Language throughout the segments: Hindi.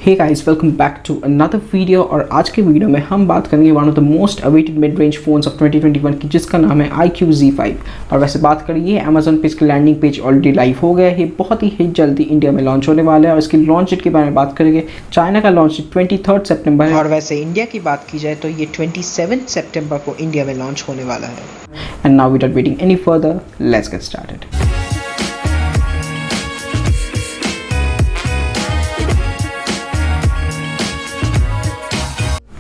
Hey guys, welcome back to another video. और आज के वीडियो में हम बात करेंगे one of the most awaited mid range phones of 2021 की, जिसका नाम है iQOO Z5। और वैसे बात करें, ये अमेजोन पे इसकी लैंडिंग पेज ऑलरेडी लाइव हो गया है, बहुत ही जल्दी इंडिया में लॉन्च होने वाला है। और इसकी लॉन्च डेट के बारे में बात करेंगे, चाइना का लॉन्च 23 सितंबर है, और वैसे इंडिया की बात की जाए तो ये 27 सितंबर को इंडिया में लॉन्च होने वाला है। And now without waiting any further, let's get started.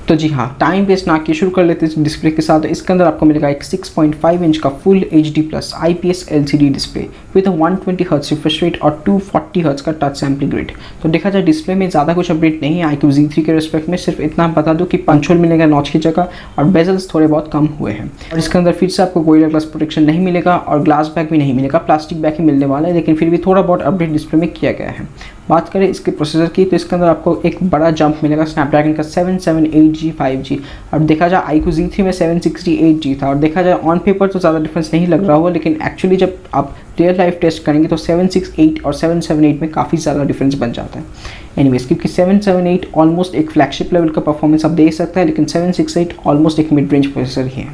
तो जी हाँ, टाइम वेस्ट ना किए शुरू कर लेते हैं इस डिस्प्ले के साथ। इसके अंदर आपको मिलेगा एक 6.5 इंच का full HD plus IPS LCD display with 120 hertz refresh rate और 240 हर्ट्ज का टच सैंपलिंग रेट। तो देखा जाए डिस्प्ले में ज़्यादा कुछ अपडेट नहीं है iQOO Z3 के रिस्पेक्ट में, सिर्फ इतना बता दूँ कि पंच होल मिलेगा नॉच की जगह और बेजल्स थोड़े बहुत कम हुए हैं। और इसके अंदर फिर से आपको गोरिल्ला ग्लास प्रोटेक्शन नहीं मिलेगा और ग्लास बैक भी नहीं मिलेगा, प्लास्टिक बैक ही मिलने वाला है, लेकिन फिर भी थोड़ा बहुत अपडेट डिस्प्ले में किया गया है। बात करें इसके प्रोसेसर की, तो इसके अंदर आपको एक बड़ा जंप मिलेगा स्नैपड्रैगन का 778G 5G। और देखा जाए iQOO Z3 में 768G था, और देखा जाए ऑन पेपर तो ज़्यादा डिफरेंस नहीं लग रहा होगा, लेकिन एक्चुअली जब आप रियल लाइफ टेस्ट करेंगे तो 768 और 778 में काफ़ी ज़्यादा डिफरेंस बन जाता है। एनीवेज, क्योंकि 778 ऑलमोस्ट एक फ्लैगशिप लेवल का परफॉर्मेंस आप दे सकते हैं, लेकिन 768 ऑलमोस्ट एक मिड रेंज प्रोसेसर ही है।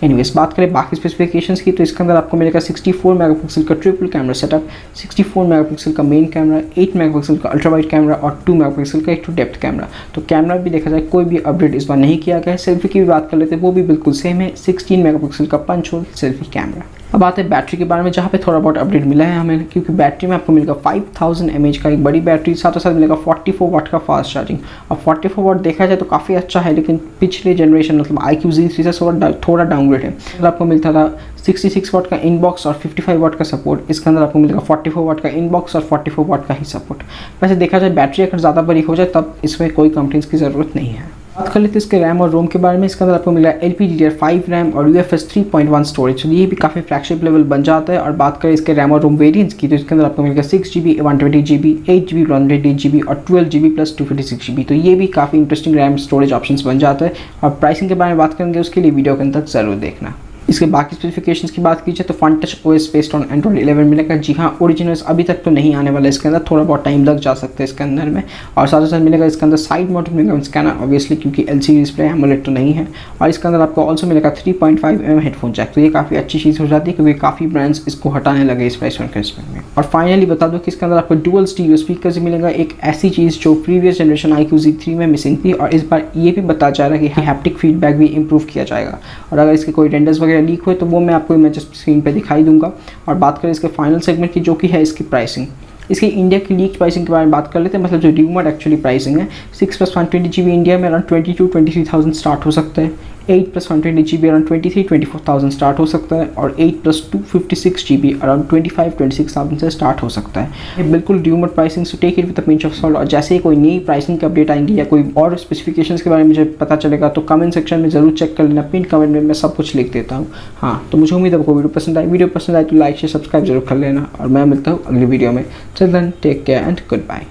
एनीवेज, बात करें बाकी स्पेसिफिकेशंस की, तो इसके अंदर आपको मिलेगा 64 मेगापिक्सल का ट्रिपल कैमरा सेटअप, 64 मेगापिक्सल का मेन कैमरा, 8 मेगापिक्सल का अल्ट्रा वाइड कैमरा और 2 मेगापिक्सल का एक टू डेप्थ कैमरा। तो कैमरा भी देखा जाए कोई भी अपडेट इस बार नहीं किया गया है। सेल्फी की भी बात कर लेते हैं, वो भी बिल्कुल सेम है, 16 मेगापिक्सल का पंच होल सेल्फी कैमरा। अब आते हैं बैटरी के बारे में, जहाँ पे थोड़ा बहुत अपडेट मिला है हमें, क्योंकि बैटरी में आपको मिलेगा 5000 mAh का एक बड़ी बैटरी, साथ मिलेगा 44 वाट का फास्ट चार्जिंग। और 44 वाट देखा जाए तो काफ़ी अच्छा है, लेकिन पिछले जनरेशन मतलब iQOO Z3 से थोड़ा डाउनग्रेड है। तो आपको मिलता था 66 वाट का इनबॉक्स और 55 वाट का सपोर्ट। इसके अंदर आपको मिलेगा 44 वाट का इनबॉक्स और 44 वाट का ही सपोर्ट। वैसे देखा जाए बैटरी अगर ज़्यादा बड़ी हो जाए तब इसमें कोई कंप्लेंट्स की ज़रूरत नहीं है। बात कर लेते हैं इसके रैम और रोम के बारे में। इसके अंदर आपको मिला LPDDR5 रैम और UFS 3.1 स्टोरेज, तो ये भी काफ़ी फ्लैगशिप लेवल बन जाता है। और बात करें इसके रैम और रोम वेरिएंट्स की, तो इसके अंदर आपको मिलेगा 6GB 128GB, 8GB 128GB और 12GB प्लस 256GB। तो ये भी काफ़ी इंटरेस्टिंग रैम स्टोरेज ऑप्शंस बन जाता है। और प्राइसिंग के बारे में बात करेंगे, उसके लिए वीडियो के अंदर ज़रूर देखना। इसके बाकी स्पेसिफिकेशंस की बात की जाए तो front touch OS based on Android 11 मिलेगा। जी हाँ, ओरिजिनल्स अभी तक तो नहीं आने वाला है, इसके अंदर थोड़ा बहुत टाइम लग जा सकता है इसके अंदर में। और साथ मिलेगा इसके अंदर side mounted fingerprint scanner, obviously क्योंकि LCD डिस्प्ले एमोलेड तो नहीं है। और इसके अंदर आपको ऑल्सो मिलेगा 3.5mm हेडफोन जैक, तो ये काफ़ी अच्छी चीज़ हो जाती है, क्योंकि काफ़ी ब्रांड्स इसको हटाने लगे इस प्राइस में। और फाइनली बता दो कि इसके अंदर आपको डुअल स्टीरियो स्पीकर से मिलेगा, एक ऐसी चीज़ जो प्रीवियस जनरेशन iQOO Z3 में मिसिंग थी। और इस बार ये भी बता जा रहा है कि हैप्टिक फीडबैक भी इंप्रूव किया जाएगा। और अगर इसके कोई रेंडर्स वगैरह लीक हुए तो वो मैं आपको इमेज स्क्रीन पे दिखाई दूंगा। और बात करें इसके फाइनल सेगमेंट की, जो कि है इसकी प्राइसिंग। इसकी इंडिया की लीक प्राइसिंग के बारे में बात कर लेते हैं, मतलब जो र्यूमर्ड एक्चुअली प्राइसिंग है। 6+120GB इंडिया में अराउंड 22-23,000 स्टार्ट हो सकता है, 8+120GB अराउंड 23-24,000 स्टार्ट हो सकता है, और 8+256GB अराउंड 25-26,000 से स्टार्ट हो सकता है। ये बिल्कुल rumoured pricing, so take it with a pinch of salt. और जैसे ही कोई नई प्राइसिंग की अपडेट आएंगी या कोई और स्पेसिफिकेशंस के बारे में मुझे पता चलेगा तो कमेंट सेक्शन में जरूर चेक कर लेना, पिन कमेंट में मैं सब कुछ लिख देता हूँ। हाँ, तो मुझे उम्मीद है आपको वीडियो पसंद आए तो लाइक शेयर सब्सक्राइब जरूर कर लेना, और मैं मिलता हूँ अगली वीडियो में। Till then, take care and goodbye.